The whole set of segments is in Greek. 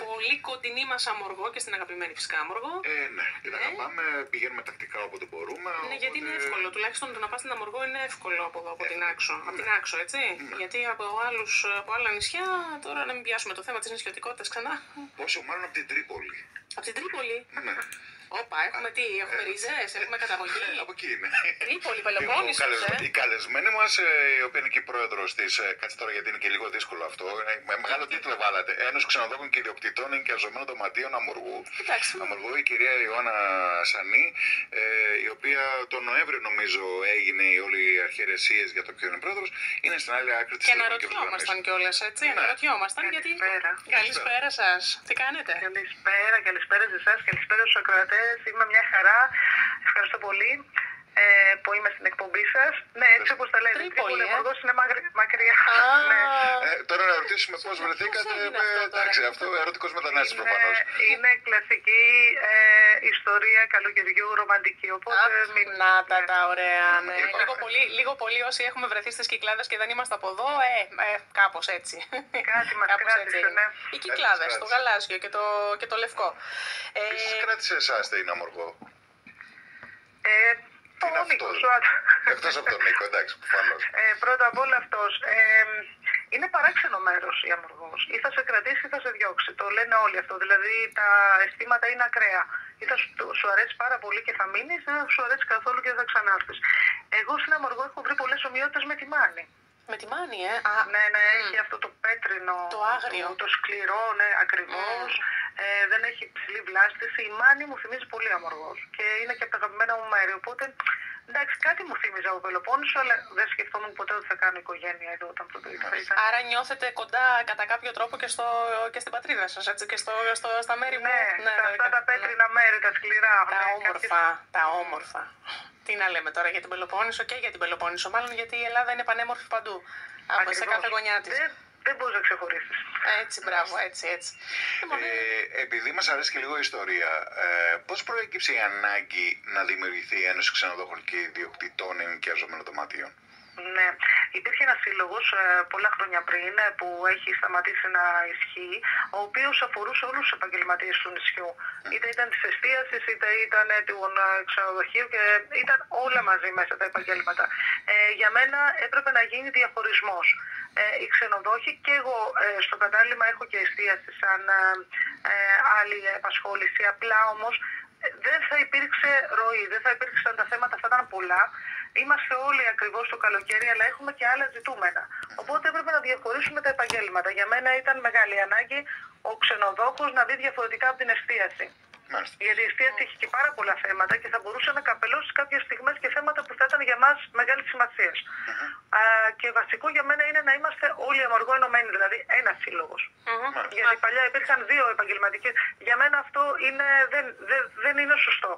πολύ κοντινή μας Αμοργό και στην αγαπημένη φυσικά Αμοργό. Ναι, την αγαπάμε, πηγαίνουμε τακτικά όποτε μπορούμε. Ναι, οπότε... γιατί είναι εύκολο. Τουλάχιστον το να πας στην Αμοργό είναι εύκολο από εδώ, από την Άξο. Από την Άξο, έτσι. Γιατί από άλλα νησιά, τώρα να μην πιάσουμε το θέμα της νησιωτικότητας ξανά. Πόσο μάλλον από την Τρίπολη. Από την Τρίπολη. Ναι. Όπα, έχουμε τι, έχουμε ρίζες, έχουμε καταγωγή. Από εκεί είναι. Τρίπολη, Πελοπόννησος, Η καλεσμένη μας, η οποία είναι και η πρόεδρος της, κάτσε τώρα γιατί είναι και λίγο δύσκολο αυτό, με μεγάλο τίτλο βάλατε, Ένωση Ξενοδόχων και Ιδιοκτητών Ενοικιαζομένων Δωματίων Αμοργού. Αμοργού, η κυρία Ιωάννα Σανή, η οποία τον Νοέμβριο νομίζω έγινε η όλη η αρχιερεσίες για το ποιο είναι πρόεδρος, είναι στην άλλη άκρη της. Και αναρωτιόμασταν κιόλας, έτσι, αναρωτιόμασταν γιατί... Καλησπέρα σας, τι κάνετε? Καλησπέρα σε εσάς, καλησπέρα στους ακροατές. Είμαι μια χαρά. Ευχαριστώ πολύ που είμαι στην εκπομπή σας. Ναι, έτσι όπως τα λέτε. Τρίπολη, ο Αμοργός είναι μακριά. Ναι. Τώρα να ρωτήσουμε πώς βρεθήκατε. Εντάξει, αυτό ερωτικός μετανάστης προφανώς. Είναι κλασική ιστορία καλοκαιριού, ρομαντική. Οπότε να τα ωραία. Ναι. Λίγο πολύ όσοι έχουμε βρεθεί στις Κυκλάδες και δεν είμαστε από εδώ, κάπως έτσι. Κάτι μας κράτησε, ναι. Οι Κυκλάδες, το γαλάζιο και το λευκό. Τι σας κράτησε εσάς την Αμοργό? Ο Νίκος. Εκτός από τον Νίκο, εντάξει, προφανώς. Πρώτα απ' όλα αυτός. Είναι παράξενο μέρος η Αμοργός. Ή θα σε κρατήσει ή θα σε διώξει. Το λένε όλοι αυτό. Δηλαδή τα αισθήματα είναι ακραία. Ή θα σου αρέσει πάρα πολύ και θα μείνεις, ή θα σου αρέσει καθόλου και δεν θα ξανάρθεις. Εγώ στην Αμοργό έχω βρει πολλές ομοιότητες με τη Μάνη. Με τη Μάνη, Ναι, έχει αυτό το πέτρινο, το άγριο, το σκληρό, ναι, ακριβώς. Δεν έχει ψηλή βλάστηση. Η Μάνη μου θυμίζει πολύ Αμοργός και είναι και από τα αγαπημένα μου μέρη. Οπότε, εντάξει, κάτι μου θύμιζε από Πελοπόννησο, αλλά δεν σκεφτόμουν ποτέ ότι θα κάνω οικογένεια εδώ όταν πρώτο ήρθα. Άρα νιώθετε κοντά κατά κάποιο τρόπο και στην πατρίδα σας, έτσι, και στα μέρη που... Ναι, αυτά τα πέτρινα μέρη, τα σκληρά. Τα όμορφα. Τι να λέμε τώρα για την Πελοπόννησο και για την Πελοπόννησο, μάλλον γιατί η Ελλάδα είναι πανέμορφη παντού. Σε κάθε γωνιά της. Δεν μπορείς να ξεχωρίσεις. Έτσι, μπράβο, έτσι. Επειδή μας αρέσει και λίγο η ιστορία, πώς προέκυψε η ανάγκη να δημιουργηθεί η Ένωση Ξενοδόχων και Ιδιοκτητών Ενοικιαζομένων Δωματίων? Ναι, υπήρχε ένας σύλλογος πολλά χρόνια πριν που έχει σταματήσει να ισχύει, ο οποίος αφορούσε όλους τους επαγγελματίες του νησιού. Είτε ήταν της εστίασης, είτε ήταν του ξενοδοχείου και ήταν όλα μαζί μέσα τα επαγγέλματα. Για μένα έπρεπε να γίνει διαχωρισμός. Οι ξενοδόχοι και εγώ στο κατάλημα έχω και εστίαση σαν άλλη απασχόληση, απλά όμως δεν θα υπήρξε ροή, δεν θα υπήρξαν τα θέματα, θα ήταν πολλά. Είμαστε όλοι ακριβώς το καλοκαίρι, αλλά έχουμε και άλλα ζητούμενα. Οπότε έπρεπε να διαχωρίσουμε τα επαγγέλματα. Για μένα ήταν μεγάλη ανάγκη ο ξενοδόχος να δει διαφορετικά από την εστίαση. Μάλιστα. Γιατί η εστίαση έχει και πάρα πολλά θέματα και θα μπορούσε να καπελώσει κάποιες στιγμές και θέματα που θα ήταν για μας μεγάλη σημασία. Και βασικό για μένα είναι να είμαστε όλοι Αμοργό ενωμένοι, δηλαδή ένας σύλλογος. Γιατί παλιά υπήρχαν δύο επαγγελματικές. Για μένα αυτό δεν είναι σωστό.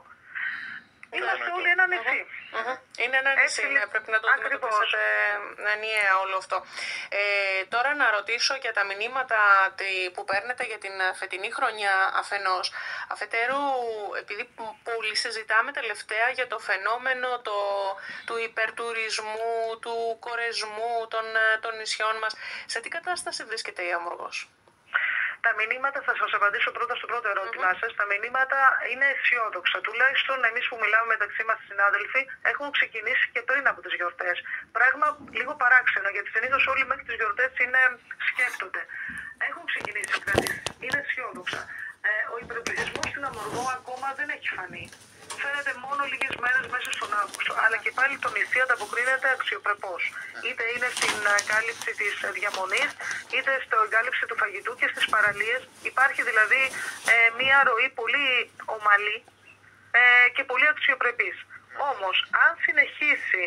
Είμαστε όλοι ένα νησί. Είναι ένα νησί, πρέπει να το αντιμετωπίσετε ενιαία όλο αυτό. Τώρα να ρωτήσω για τα μηνύματα που παίρνετε για την φετινή χρονιά αφενός. Αφετέρου, επειδή πολύ συζητάμε τελευταία για το φαινόμενο του υπερτουρισμού, του κορεσμού των νησιών μας, σε τι κατάσταση βρίσκεται η Αμοργός? Τα μηνύματα, θα σας απαντήσω πρώτα στο πρώτο ερώτημά σας, τα μηνύματα είναι αισιόδοξα. Τουλάχιστον εμείς που μιλάμε μεταξύ μας συνάδελφοι έχουν ξεκινήσει και πριν από τις γιορτές. Πράγμα λίγο παράξενο, γιατί συνήθως όλοι μέχρι τις γιορτές σκέφτονται. Έχουν ξεκινήσει οι κρατήσεις, είναι αισιόδοξα. Ο υπερπληθυσμός στην Αμοργό ακόμα δεν έχει φανεί. Φαίνεται μόνο λίγες μέρες μέσα στον Αύγουστο, αλλά και πάλι το νησί ανταποκρίνεται αξιοπρεπώς. Είτε είναι στην κάλυψη της διαμονής, είτε στην κάλυψη του φαγητού και στις παραλίες. Υπάρχει δηλαδή μια ροή πολύ ομαλή και πολύ αξιοπρεπής. Όμως, αν συνεχίσει,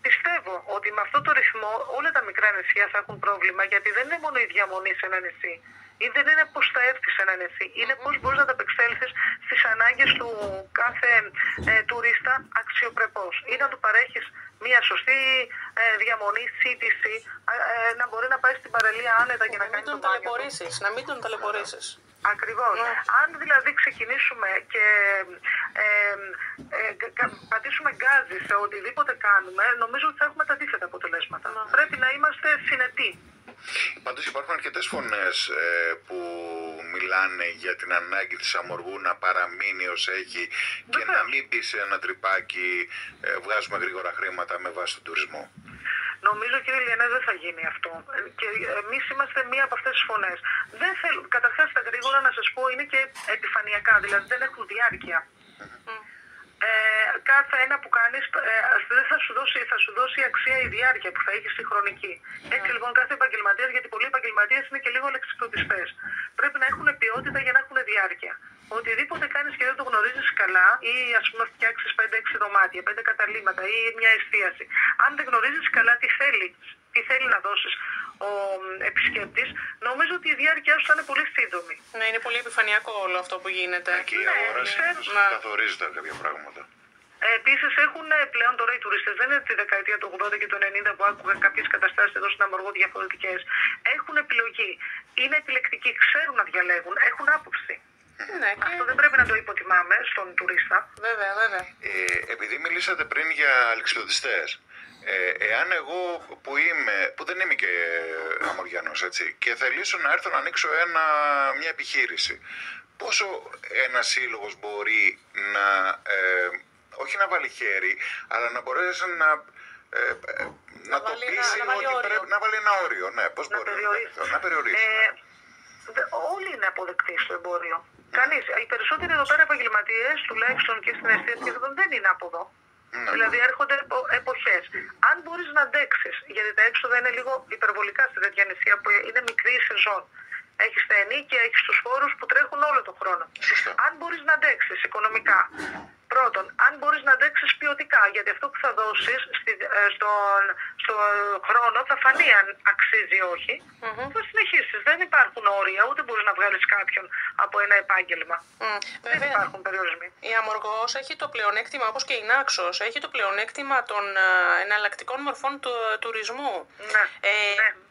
πιστεύω ότι με αυτό το ρυθμό όλα τα μικρά νησιά θα έχουν πρόβλημα, γιατί δεν είναι μόνο η διαμονή σε ένα νησί. Ή δεν είναι πώς θα έρθεις σε ένα νησί, είναι πώς μπορείς να ανταπεξέλθεις στις ανάγκες του κάθε τουρίστα αξιοπρεπώς. Ή να του παρέχεις μια σωστή διαμονή, σύντηση, να μπορεί να πάει στην παραλία άνετα και να κάνει το μπάνιο. Να μην τον ταλαιπωρήσεις. Ακριβώς. Αν δηλαδή ξεκινήσουμε και πατήσουμε γκάζι σε οτιδήποτε κάνουμε, νομίζω ότι θα έχουμε τα αντίθετα αποτελέσματα. Πρέπει να είμαστε συνετοί. Πάντως υπάρχουν αρκετές φωνές που μιλάνε για την ανάγκη της Αμοργού να παραμείνει ως έχει και να μην μπει σε ένα τρυπάκι βγάζουμε γρήγορα χρήματα με βάση τον τουρισμό. Νομίζω, κύριε Λιανέ, δεν θα γίνει αυτό. Και εμείς είμαστε μία από αυτές τις φωνές. Δεν θέλω, καταρχάς τα γρήγορα να σας πω, είναι και επιφανειακά, δηλαδή δεν έχουν διάρκεια. Κάθε ένα που κάνεις δεν θα σου δώσει αξία η διάρκεια που θα έχεις στη χρονική. Έτσι λοιπόν κάθε επαγγελματίας, γιατί πολλοί επαγγελματίες είναι και λίγο λεξιπτωτιστές, πρέπει να έχουν ποιότητα για να έχουν διάρκεια. Οτιδήποτε κάνεις και δεν το γνωρίζεις καλά ή ας πούμε φτιάξεις 5-6 δωμάτια, 5 καταλύματα ή μια εστίαση. Αν δεν γνωρίζεις καλά τι θέλει να δώσεις ο επισκέπτης, νομίζω ότι η διάρκεια σου θα είναι πολύ σύντομη. Ναι, είναι πολύ επιφανειακό όλο αυτό που γίνεται. Και η αγοράση καθορίζει τα κάποια πράγματα. Επίσης έχουν πλέον τώρα οι τουρίστες, δεν είναι τη δεκαετία του 80 και του 90 που άκουγα κάποιες καταστάσεις εδώ στην Αμοργό διαφορετικές. Έχουν επιλογή, είναι επιλεκτικοί, ξέρουν να διαλέγουν, έχουν άποψη. Ναι, αυτό δεν πρέπει να το υποτιμάμε στον τουρίστα. Βέβαια, βέβαια. Επειδή μιλήσατε πριν για αλεξιπτωτιστές, εάν εγώ που δεν είμαι και αμοριανός, έτσι, και θελήσω να έρθω να ανοίξω μια επιχείρηση, πόσο ένας σύλλογος μπορεί να, όχι να βάλει χέρι, αλλά να μπορέσει να το πείσει ότι πρέπει να βάλει ένα όριο, ναι, πώς μπορεί να περιορίσει. Όλοι είναι αποδεκτοί στο εμπόριο. Κανείς. Οι περισσότεροι εδώ πέρα επαγγελματίες, τουλάχιστον και στην εστίαση, δεν είναι από εδώ. Δηλαδή έρχονται εποχές. Αν μπορείς να αντέξεις, γιατί τα έξοδα είναι λίγο υπερβολικά στη τέτοια νησιά που είναι μικρή η σεζόν. Έχεις τα ενίκια, έχεις τους φόρους που τρέχουν όλο τον χρόνο. Αν μπορείς να αντέξεις οικονομικά, πρώτον, αν μπορείς να αντέξεις ποιοτικά, γιατί αυτό που θα δώσεις στον χρόνο θα φανεί αν αξίζει ή όχι, θα συνεχίσεις. Δεν υπάρχουν όρια, ούτε μπορείς να βγάλεις κάποιον από ένα επάγγελμα. Δεν υπάρχουν περιορισμοί. Η Αμοργός έχει το πλεονέκτημα, όπως και η Νάξος, έχει το πλεονέκτημα των εναλλακτικών μορφών του τουρισμού. Ναι.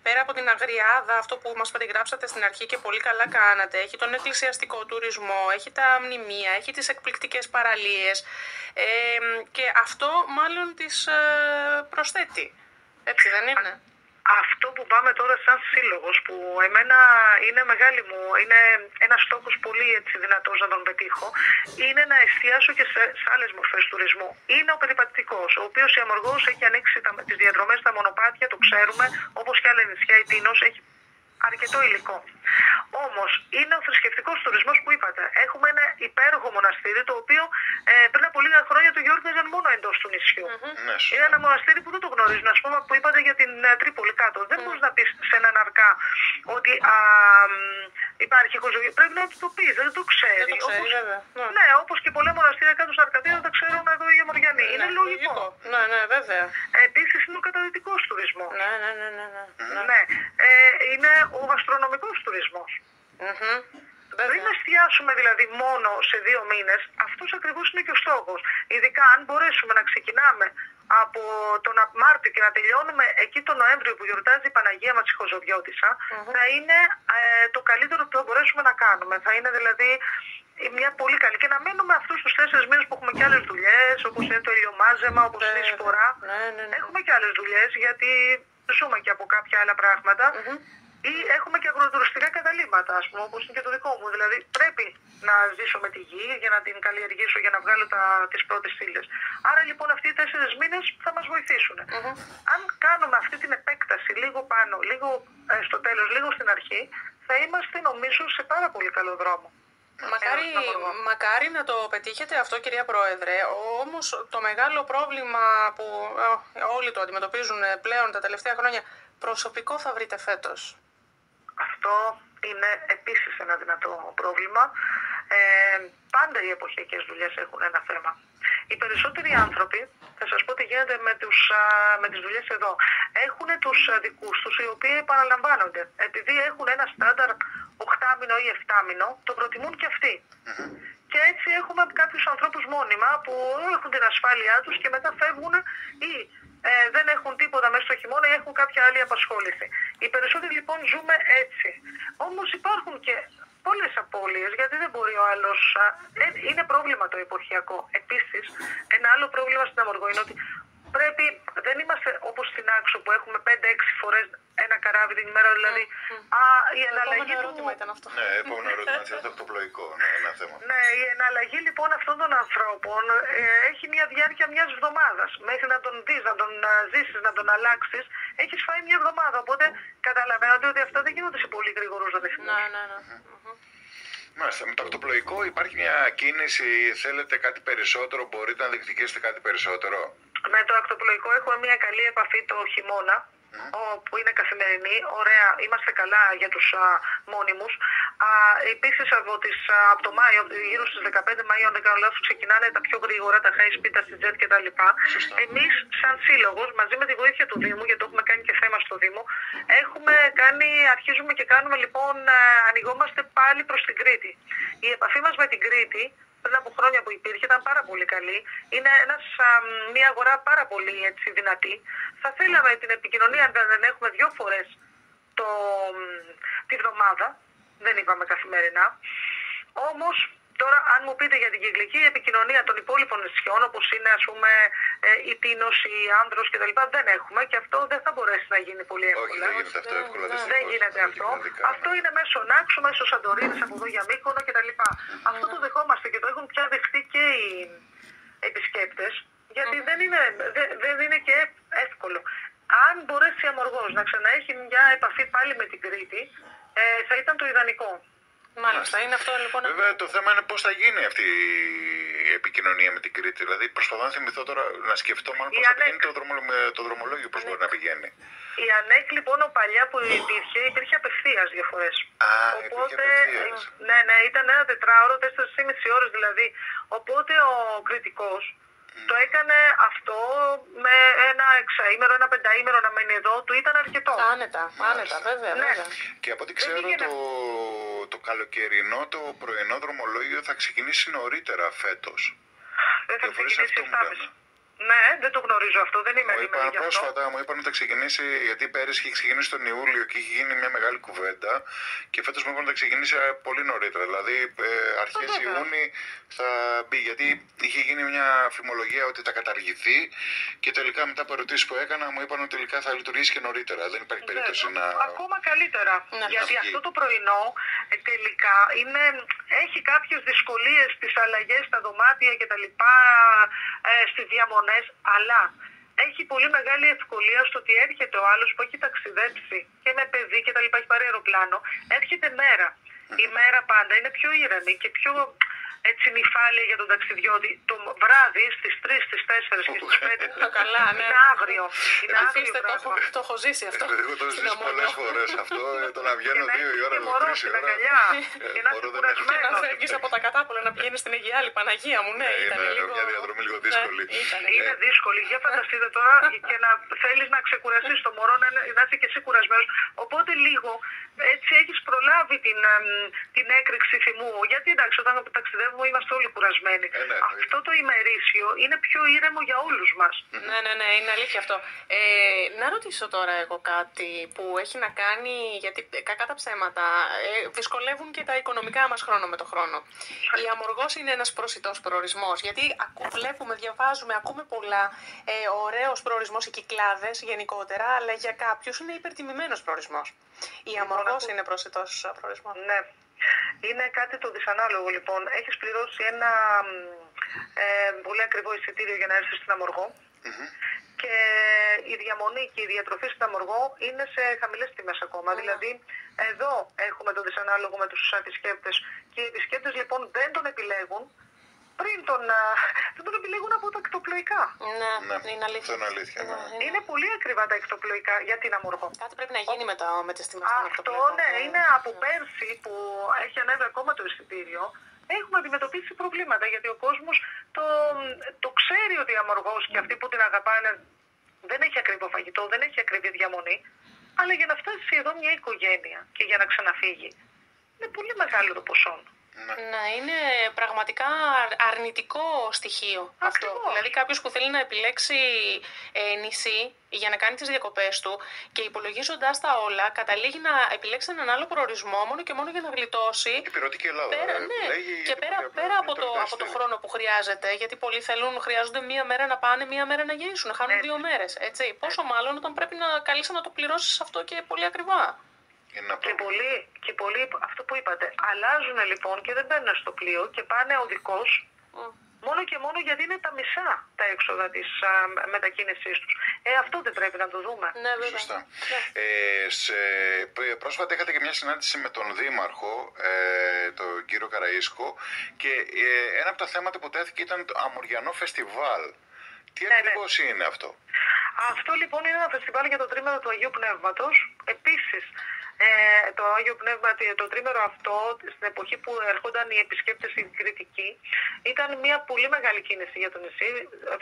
Πέρα από την αγριάδα, αυτό που μας περιγράψατε στην αρχή και πολύ καλά κάνατε, έχει τον εκκλησιαστικό τουρισμό, έχει τα μνημεία, έχει τις εκπληκτικές παραλίες και αυτό μάλλον τις προσθέτει. Έτσι δεν είναι? Αυτό που πάμε τώρα σαν σύλλογος, που εμένα είναι μεγάλη μου, είναι ένας στόχος πολύ δυνατός να τον πετύχω, είναι να εστιάσω και σε άλλες μορφές τουρισμού. Είναι ο περιπατητικός, ο οποίος η Αμοργός έχει ανοίξει τις διαδρομές στα μονοπάτια, το ξέρουμε, όπως και άλλα νησιά, η Τίνος έχει αρκετό υλικό. Όμως είναι ο θρησκευτικός τουρισμός που είπατε. Έχουμε ένα υπέροχο μοναστήρι, το οποίο πριν από λίγα χρόνια το γιόρταζαν μόνο εντός του νησιού. Είναι ένα μοναστήρι που δεν το γνωρίζουν. Ας πούμε, που είπατε για την Τρίπολη κάτω. Δεν μπορείς να πεις σε έναν αρκά ότι υπάρχει οικοζωγή. Πρέπει να το πεις, δεν το ξέρει. Δεν το ξέρει, βέβαια. Ναι, όπως και πολλά μοναστήρια κάτω στην Αρκαδία δεν τα ξέρουν εδώ οι Αμοριανοί. Είναι λογικό. Ναι, βέβαια. Επίσης είναι ο καταδυτικός τουρισμός. Ναι. Είναι ο γαστρονομικός τουρισμός. Δεν εστιάσουμε δηλαδή μόνο σε 2 μήνες, αυτός ακριβώς είναι και ο στόχος. Ειδικά αν μπορέσουμε να ξεκινάμε από τον Μάρτιο και να τελειώνουμε εκεί τον Νοέμβριο που γιορτάζει η Παναγία μας η Χοζοβιώτισσα, θα είναι το καλύτερο που θα μπορέσουμε να κάνουμε. Θα είναι δηλαδή μια πολύ καλή. Και να μένουμε αυτούς τους 4 μήνες που έχουμε και άλλες δουλειές, όπως είναι το ηλιομάζεμα, όπως είναι η σπορά. Έχουμε και άλλες δουλειές, γιατί ζούμε και από κάποια άλλα πράγματα. Ή έχουμε και αγροτουριστικά καταλύματα, ας πούμε, όπως είναι και το δικό μου. Δηλαδή πρέπει να ζήσω με τη γη για να την καλλιεργήσω, για να βγάλω τις πρώτες ύλες. Άρα λοιπόν αυτοί οι 4 μήνες θα μας βοηθήσουν. Αν κάνουμε αυτή την επέκταση λίγο πάνω, λίγο στο τέλος, λίγο στην αρχή, θα είμαστε νομίζω σε πάρα πολύ καλό δρόμο. Μακάρι να το πετύχετε αυτό, κυρία Πρόεδρε. Όμως το μεγάλο πρόβλημα που όλοι το αντιμετωπίζουν πλέον τα τελευταία χρόνια, προσωπικό θα βρείτε φέτος? Αυτό είναι επίσης ένα δυνατό πρόβλημα. Πάντα οι εποχιακές δουλειές έχουν ένα θέμα. Οι περισσότεροι άνθρωποι, θα σας πω τι γίνεται με τις δουλειές εδώ, έχουν τους δικούς τους οι οποίοι επαναλαμβάνονται. Επειδή έχουν ένα στάνταρ 8μηνο ή 7μηνο, το προτιμούν και αυτοί. Και έτσι έχουμε κάποιους ανθρώπους μόνιμα που έχουν την ασφάλειά τους και μετά φεύγουν ή δεν έχουν τίποτα μέσα στο χειμώνα ή έχουν κάποια άλλη απασχόληση. Οι περισσότεροι λοιπόν ζούμε έτσι. Όμως υπάρχουν και πολλές απώλειες, γιατί δεν μπορεί ο άλλος. Είναι πρόβλημα το εποχιακό. Επίσης, ένα άλλο πρόβλημα στην Αμοργό είναι ότι δεν είμαστε όπως στην Άξο που έχουμε 5-6 φορές ένα καράβι την ημέρα, δηλαδή. Η εναλλαγή επόμενο ερώτημα ήταν αυτό. Ναι, επόμενο ερώτημα, το ακτοπλοϊκό, ναι, ένα θέμα. Ναι, η εναλλαγή λοιπόν αυτών των ανθρώπων έχει μια διάρκεια μιας εβδομάδας. Μέχρι να τον δεις, να τον ζήσεις, να τον αλλάξεις, έχεις φάει μια εβδομάδα. Οπότε καταλαβαίνετε ότι αυτά δεν γίνονται σε πολύ γρήγορους ρυθμούς. Ναι. Μάλιστα, με το ακτοπλοϊκό υπάρχει μια κίνηση, θέλετε κάτι περισσότερο, μπορείτε να διεκδικήσετε κάτι περισσότερο? Με το ακτοπλοϊκό έχουμε μια καλή επαφή το χειμώνα, που είναι καθημερινή, ωραία, είμαστε καλά για τους μόνιμους. Επίσης από το Μάιο, γύρω στις 15 Μαΐου, αν δεν κάνω λάθος, ξεκινάνε τα πιο γρήγορα, τα high speed, τα CJet κτλ. Εμείς σαν σύλλογος, μαζί με τη βοήθεια του Δήμου, γιατί το έχουμε κάνει και θέμα στο Δήμο, αρχίζουμε και κάνουμε λοιπόν, ανοιγόμαστε πάλι προς την Κρήτη. Η επαφή μας με την Κρήτη, πριν από χρόνια που υπήρχε, ήταν πάρα πολύ καλή. Είναι μια αγορά πάρα πολύ δυνατή. Θα θέλαμε την επικοινωνία να την έχουμε 2 φορές τη βδομάδα. Δεν είπαμε καθημερινά. Όμως, τώρα αν μου πείτε για την κυκλική επικοινωνία των υπόλοιπων νησιών, όπως είναι ας πούμε η Τίνος, η Άνδρος κτλ., δεν έχουμε και αυτό δεν θα μπορέσει να γίνει πολύ εύκολα. Όχι, δεν γίνεται αυτό εύκολα. Δεν γίνεται αυτό. Αυτό είναι μέσω Νάξου, μέσω Σαντορίνης, από εδώ για Μύκονο κτλ. Αυτό το δεχόμαστε και το έχουν πια δεχτεί και οι επισκέπτες, γιατί δεν είναι και εύκολο. Αν μπορέσει η Αμοργός να ξαναέχει μια επαφή πάλι με την Κρήτη, θα ήταν το ιδανικό. Μάλιστα, είναι αυτό λοιπόν. Βέβαια το θέμα είναι πώς θα γίνει αυτή η επικοινωνία με την Κρήτη. Δηλαδή προσπαθώ να θυμηθώ τώρα, να σκεφτώ μάλλον πώς θα γίνει το δρομολόγιο, πώς μπορεί να πηγαίνει. Η ΑΝΕΚ λοιπόν παλιά που υπήρχε απευθείας 2 φορές. Οπότε, ναι, ήταν ένα 4ωρο, 4,5 ώρες δηλαδή. Οπότε ο κριτικός το έκανε αυτό με ένα 6ήμερο, ένα 5ήμερο να μένει εδώ, του ήταν αρκετό. Άνετα, βέβαια. Και από ό,τι ξέρω το καλοκαιρινό, το πρωινό δρομολόγιο θα ξεκινήσει νωρίτερα φέτος. Δεν θα ξεκινήσει Ναι, δεν το γνωρίζω αυτό, δεν είμαι ενήμερη γι' αυτό. Μου είπαν ότι θα ξεκινήσει, γιατί πέρυσι είχε ξεκινήσει τον Ιούλιο και είχε γίνει μια μεγάλη κουβέντα και φέτος μου είπαν ότι θα ξεκινήσει πολύ νωρίτερα, δηλαδή αρχές Ιούνιου θα μπει, γιατί είχε γίνει μια φημολογία ότι θα καταργηθεί και τελικά μετά από ερωτήσεις που έκανα μου είπαν ότι τελικά θα λειτουργήσει και νωρίτερα, δεν υπάρχει περίπτωση να... Ακόμα καλύτερα, γιατί αυτό το πρωινό τελικά έχει κάποιες δυσκολίες στις αλλαγές στα δωμάτια κτλ, στη διαμονή. Αλλά έχει πολύ μεγάλη ευκολία στο ότι έρχεται ο άλλος που έχει ταξιδέψει και με παιδί και τα λοιπά, έχει πάρει αεροπλάνο, έρχεται μέρα. Η μέρα πάντα είναι πιο ήρεμη και πιο νυφάλια για τον ταξιδιώτη. Το βράδυ στις 3, στις 4 και στις 5 είναι άγριο. Το έχω ζήσει αυτό. Εγώ το έχω ζήσει πολλές φορές αυτό, το να βγαίνω 2 η ώρα, 3 η ώρα. Και να είσαι κουρασμένος. Να φεύγεις από τα Κατάπολα, να πηγαίνεις στην Αιγιάλη, Παναγία μου, ναι, ήταν λίγο... μια διαδρομή λίγο δύσκολη. Είναι δύσκολη. Για φανταστείτε τώρα και να θέλεις να ξεκουραστείς το μωρό, να είσαι και εσύ κουρασμένος. Οπότε λίγο έτσι έχεις προλάβει την έκρηξη θυμού. Γιατί εντάξει, όταν ταξιδεύουμε είμαστε όλοι κουρασμένοι. Αυτό το ημερήσιο είναι πιο ήρεμο για όλους μας. Ναι, είναι αλήθεια αυτό. Να ρωτήσω τώρα εγώ κάτι που έχει να κάνει, γιατί κακά τα ψέματα δυσκολεύουν και τα οικονομικά μας χρόνο με το χρόνο. Η Αμοργός είναι ένας προσιτός προορισμός, γιατί βλέπουμε, διαβάζουμε, ακούμε πολλά, ωραίος προορισμός, οι Κυκλάδες γενικότερα, αλλά για κάποιους είναι υπερτιμημένος προορισμός. Η Αμοργός είναι προσιτός προορισμός. Ναι. Είναι κάτι το δυσανάλογο λοιπόν. Έχεις πληρώσει ένα πολύ ακριβό εισιτήριο για να έρθεις στην Αμοργό και η διαμονή και η διατροφή στην Αμοργό είναι σε χαμηλές τιμές ακόμα. Δηλαδή εδώ έχουμε το δυσανάλογο με τους επισκέπτες και οι επισκέπτες λοιπόν δεν τον επιλέγουν δεν τον επιλέγουν από τα ακτοπλοϊκά. Ναι, είναι αλήθεια. Είναι αλήθεια, ναι. Είναι πολύ ακριβά τα ακτοπλοϊκά για την Αμοργό. Κάτι πρέπει να γίνει με τις τιμές των ακτοπλοϊκών. Αυτό ναι, είναι από πέρσι που έχει ανέβει ακόμα το εισιτήριο. Έχουμε αντιμετωπίσει προβλήματα γιατί ο κόσμος το ξέρει ότι η Αμοργός και αυτοί που την αγαπάνε δεν έχει ακριβό φαγητό, δεν έχει ακριβή διαμονή. Αλλά για να φτάσει εδώ μια οικογένεια και για να ξαναφύγει είναι πολύ μεγάλο το ποσό. Να είναι πραγματικά αρνητικό στοιχείο αυτό. Δηλαδή κάποιος που θέλει να επιλέξει νησί για να κάνει τις διακοπές του και υπολογίζοντας τα όλα, καταλήγει να επιλέξει έναν άλλο προορισμό μόνο και μόνο για να γλιτώσει. Υπηρετική Ελλάδα. Και πέρα από το χρόνο που χρειάζεται, γιατί πολλοί χρειάζονται μία μέρα να πάνε, μία μέρα να γυρίσουν, χάνουν 2 μέρες. Έτσι. Πόσο μάλλον όταν πρέπει να καλείς να το πληρώσεις αυτό και πολύ ακριβά. Και πολλοί, αυτό που είπατε, αλλάζουν λοιπόν και δεν μπαίνουν στο πλοίο και πάνε οδικώς. Μόνο και μόνο γιατί είναι τα μισά τα έξοδα της μετακίνησής τους. Αυτό δεν πρέπει να το δούμε. Ναι, βέβαια. Σωστά. Πρόσφατα είχατε και μια συνάντηση με τον Δήμαρχο, τον κύριο Καραΐσκο, και ένα από τα θέματα που τέθηκε ήταν το Αμοριανό Φεστιβάλ. Τι ακριβώς είναι αυτό? Αυτό λοιπόν είναι ένα φεστιβάλ για το τρίμηνο του Αγίου Πνεύματος. Επίσης, το Άγιο Πνεύμα, το τρίμηνο αυτό, στην εποχή που έρχονταν οι επισκέπτες οι κριτικοί, ήταν μια πολύ μεγάλη κίνηση για το νησί.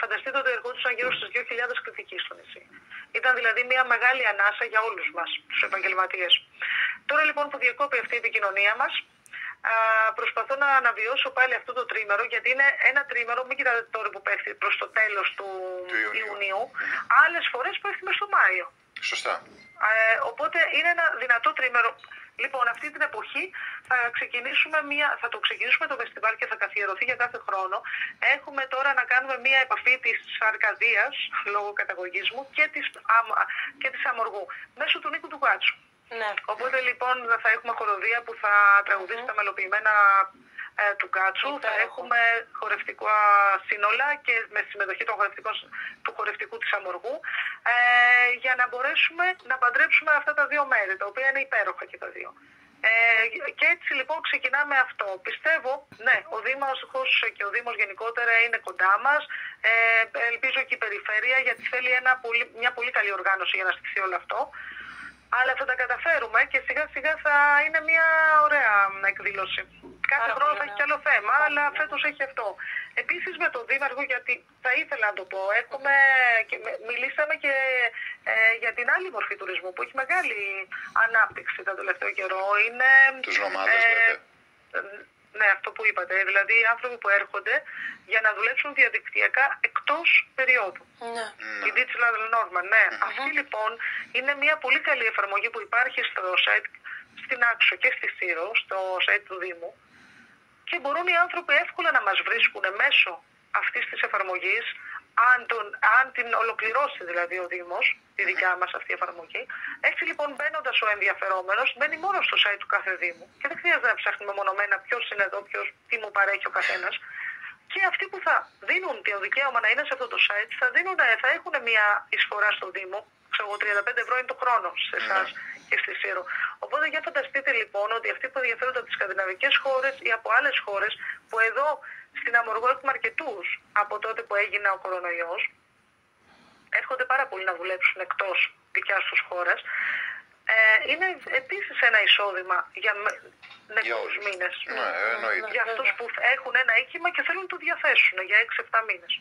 Φανταστείτε ότι ερχόντουσαν γύρω στους 2.000 κριτικοί στο νησί. Ήταν δηλαδή μια μεγάλη ανάσα για όλους μας, τους επαγγελματίες. Τώρα λοιπόν που διακόπη αυτή η επικοινωνία μας, προσπαθώ να αναβιώσω πάλι αυτό το τρίμερο, γιατί είναι ένα τρίμερο, μην κοιτάτε τώρα που πέφτει προς το τέλος του Ιουνίου, άλλες φορές πέφτει μες στο Μάιο. Σωστά. Οπότε είναι ένα δυνατό τρίμερο. Λοιπόν, αυτή την εποχή θα το ξεκινήσουμε το φεστιβάλ και θα καθιερωθεί για κάθε χρόνο. Έχουμε τώρα να κάνουμε μια επαφή της Αρκαδίας, λόγω καταγωγής μου, και της Αμοργού, μέσω του Νίκου του Γάτσου. Ναι. Οπότε λοιπόν θα έχουμε χοροδία που θα τραγουδήσει τα μελοποιημένα του Γκάτσου. Θα έχουμε χορευτικά σύνολα και με συμμετοχή του χορευτικού της Αμοργού, για να μπορέσουμε να παντρέψουμε αυτά τα 2 μέρη, τα οποία είναι υπέροχα και τα 2. Και έτσι λοιπόν ξεκινάμε αυτό. Πιστεύω, ναι, ο Δήμος και ο Δήμος γενικότερα είναι κοντά μας. Ελπίζω και η περιφέρεια, γιατί θέλει μια πολύ καλή οργάνωση για να στηθεί όλο αυτό. Αλλά θα τα καταφέρουμε και σιγά σιγά θα είναι μια ωραία εκδήλωση. Κάθε χρόνο θα έχει κι άλλο θέμα, αλλά φέτος έχει αυτό. Επίσης με τον Δήμαρχο, γιατί θα ήθελα να το πω, μιλήσαμε και για την άλλη μορφή τουρισμού που έχει μεγάλη ανάπτυξη τον τελευταίο καιρό. Είναι τους νομάδες, λέτε. Ναι, αυτό που είπατε. Δηλαδή οι άνθρωποι που έρχονται για να δουλέψουν διαδικτυακά εκτός περίοδου. Η Digital Norma, ναι. Αυτή λοιπόν είναι μια πολύ καλή εφαρμογή που υπάρχει στο site, στην Άξο και στη Σύρο, στο site του Δήμου, και μπορούν οι άνθρωποι εύκολα να μας βρίσκουν μέσω αυτής της εφαρμογής, αν την ολοκληρώσει δηλαδή ο Δήμος, τη δικιά μας αυτή η εφαρμογή. Έτσι λοιπόν, μπαίνοντας ο ενδιαφερόμενος, μπαίνει μόνο στο site του κάθε Δήμου και δεν χρειάζεται να ψάχνουμε μονομένα ποιος είναι εδώ, τι μου παρέχει ο καθένας. Και αυτοί που θα δίνουν το δικαίωμα να είναι σε αυτό το site θα έχουν μια εισφορά στο Δήμο. Ξέρω, 35 ευρώ είναι το χρόνο σε εσάς και στη Σύρο. Οπότε για φανταστείτε λοιπόν ότι αυτοί που ενδιαφέρονται από τις σκανδιναβικές χώρες ή από άλλες χώρες, που εδώ στην Αμοργό έχουμε αρκετούς από τότε που έγινε ο κορονοϊός, έρχονται πάρα πολύ να δουλέψουν εκτός δικιάς τους χώρας. Είναι επίσης ένα εισόδημα για νεκρούς μήνες. Για αυτούς που έχουν ένα οίκημα και θέλουν να το διαθέσουν για 6-7 μήνες.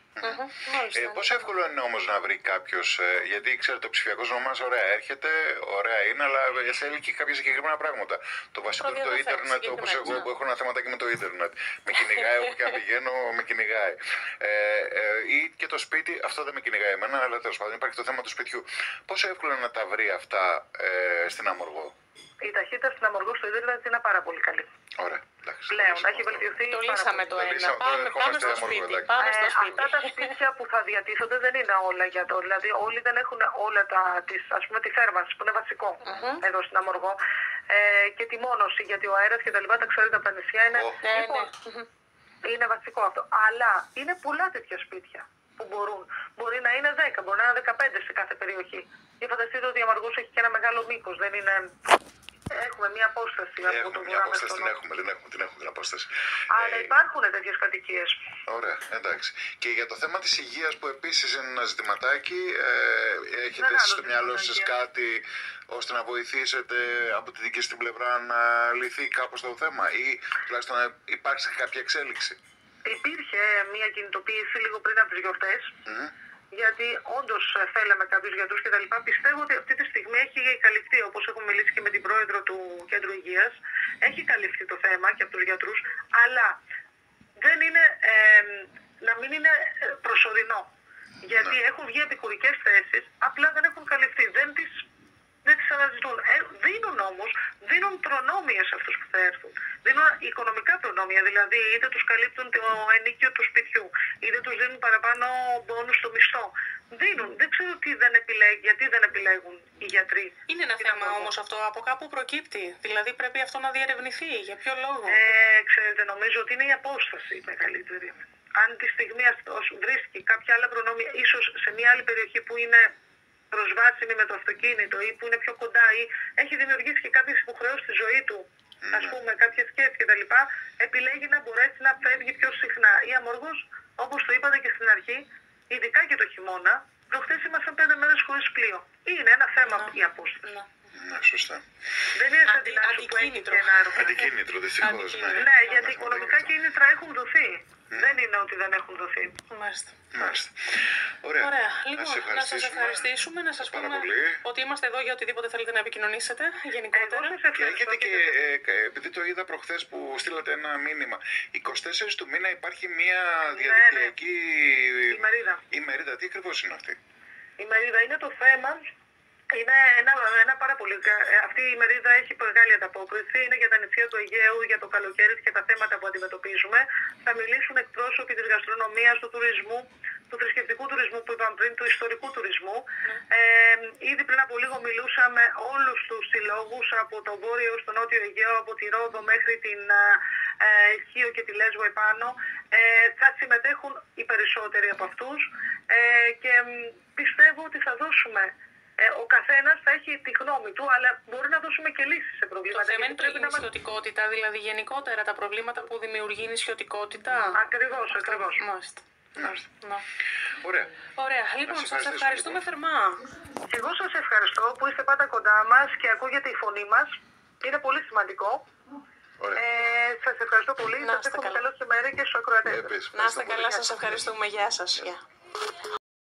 Πόσο εύκολο είναι όμως να βρει κάποιος, γιατί ξέρετε, ο ψηφιακός νομάς ωραία έρχεται, ωραία είναι, αλλά θέλει και κάποια συγκεκριμένα πράγματα. Το βασικό είναι το ίντερνετ, όπως εγώ που έχω ένα θεματάκι με το ίντερνετ. Με κυνηγάει, όπου και αν πηγαίνω, με κυνηγάει. Ή και το σπίτι, αυτό δεν με κυνηγάει εμένα, αλλά τέλος πάντων υπάρχει το θέμα του σπιτιού. Πόσο εύκολο είναι να τα βρει αυτά στην Αμοργό? Η ταχύτητα στην Αμοργό στο ίντερνετ είναι πάρα πολύ καλή. Ωραία, εντάξει. Πλέον έχει βελτιωθεί. Το λύσαμε το ένα. Πάμε στο σπίτι. Αυτά τα σπίτια που θα διατίθονται δεν είναι όλα για το. Δηλαδή, όλοι δεν έχουν όλα τη θέρμανση που είναι βασικό εδώ στην Αμοργό. Και τη μόνωση, γιατί ο αέρας και τα λοιπά τα ξέρετε από τα νησιά είναι. Είναι βασικό αυτό. Αλλά είναι πολλά τέτοια σπίτια που μπορεί να είναι 10, μπορεί να είναι 15 σε κάθε περιοχή. Και φανταστείτε ότι η Αμοργός έχει και ένα μεγάλο μήκος, δεν είναι. Έχουμε μια απόσταση από το βορρά μέχρι τον νότο. Την έχουμε την απόσταση. Αλλά υπάρχουν τέτοιες κατοικίες. Ωραία, εντάξει. Και για το θέμα της υγείας, που επίσης είναι ένα ζητηματάκι, έχετε στο μυαλό σας κάτι ώστε να βοηθήσετε από τη δική στην πλευρά να λυθεί κάπως το θέμα, ή τουλάχιστον να υπάρξει κάποια εξέλιξη? Υπήρχε μια κινητοποίηση λίγο πριν από τις γιορτές. γιατί όντως θέλαμε κάποιους γιατρούς κτλ. Πιστεύω ότι αυτή τη στιγμή έχει καλυφθεί, όπως έχουμε μιλήσει και με την πρόεδρο του Κέντρου Υγείας, έχει καλυφθεί το θέμα και από τους γιατρούς, αλλά δεν είναι, να μην είναι προσωρινό. Γιατί έχουν βγει επικουρικές θέσεις, απλά δεν έχουν καλυφθεί, δεν τις αναζητούν. Δίνουν όμως, δίνουν προνόμια σε αυτούς που θα έρθουν. Δίνουν οικονομικά προνόμια, δηλαδή είτε τους καλύπτουν το ενοίκιο του σπιτιού, είτε τους δίνουν παραπάνω μπόνους στο μισθό. Δίνουν. Δεν ξέρω γιατί δεν επιλέγουν οι γιατροί. Είναι ένα θέμα όμως αυτό, από κάπου προκύπτει. Δηλαδή πρέπει αυτό να διερευνηθεί. Για ποιο λόγο? Ξέρετε, νομίζω ότι είναι η απόσταση μεγαλύτερη. Αν τη στιγμή αυτός βρίσκει κάποια άλλα προνόμια, ίσως σε μια άλλη περιοχή που είναι προσβάσιμη με το αυτοκίνητο ή που είναι πιο κοντά ή έχει δημιουργήσει και κάποιες υποχρεώσεις στη ζωή του, ας πούμε, κάποιες σχέσεις κτλ., επιλέγει να μπορέσει να φεύγει πιο συχνά. Ή αμοργός, όπως το είπατε και στην αρχή, ειδικά και το χειμώνα, προχθές ήμασταν 5 μέρες χωρίς πλοίο. Είναι ένα θέμα η απόσταση. Ναι, σωστά. Δεν είναι σαν την άλλη που έχει και ένα αεροπλάνο. Αντικίνητρο, δυστυχώς. Ναι, γιατί οικονομικά κίνητρα έχουν δοθεί. Δεν είναι ότι δεν έχουν δοθεί. Μάλιστα. Ωραία. Λοιπόν, να σας ευχαριστήσουμε, να σας πούμε ότι είμαστε εδώ για οτιδήποτε θέλετε να επικοινωνήσετε γενικότερα. Και έχετε και, επειδή το είδα προχθές που στείλατε ένα μήνυμα, 24 του μήνα υπάρχει μια διαδικτυακή ημερίδα. Τι ακριβώς είναι αυτή? Η μερίδα είναι το θέμα. Είναι ένα πάρα πολύ. Αυτή η ημερίδα έχει μεγάλη ανταπόκριση. Είναι για τα νησιά του Αιγαίου, για το καλοκαίρι και τα θέματα που αντιμετωπίζουμε. Θα μιλήσουν εκπρόσωποι της γαστρονομίας, του τουρισμού, του θρησκευτικού τουρισμού που είπαμε πριν, του ιστορικού τουρισμού. Ήδη πριν από λίγο μιλούσα με όλους τους συλλόγους από το βόρειο στο νότιο Αιγαίο, από τη Ρόδο μέχρι την Ισχύο και τη Λέσβο επάνω. Θα συμμετέχουν οι περισσότεροι από αυτούς και πιστεύω ότι θα δώσουμε. Ο καθένας θα έχει τη γνώμη του, αλλά μπορεί να δώσουμε και λύσεις σε προβλήματα. Το θέμα είναι η νησιωτικότητα, δηλαδή γενικότερα τα προβλήματα που δημιουργεί η νησιωτικότητα. Ακριβώς. Μάλιστα. Ωραία. Λοιπόν, σας ευχαριστούμε θερμά. Και εγώ σας ευχαριστώ που είστε πάντα κοντά μας και ακούγεται η φωνή μας. Είναι πολύ σημαντικό. Σας ευχαριστώ πολύ. Σας εύχομαι καλό μεσημέρι και στους ακροατές. Να είστε καλά, σας ευχαριστούμε. Γεια σας.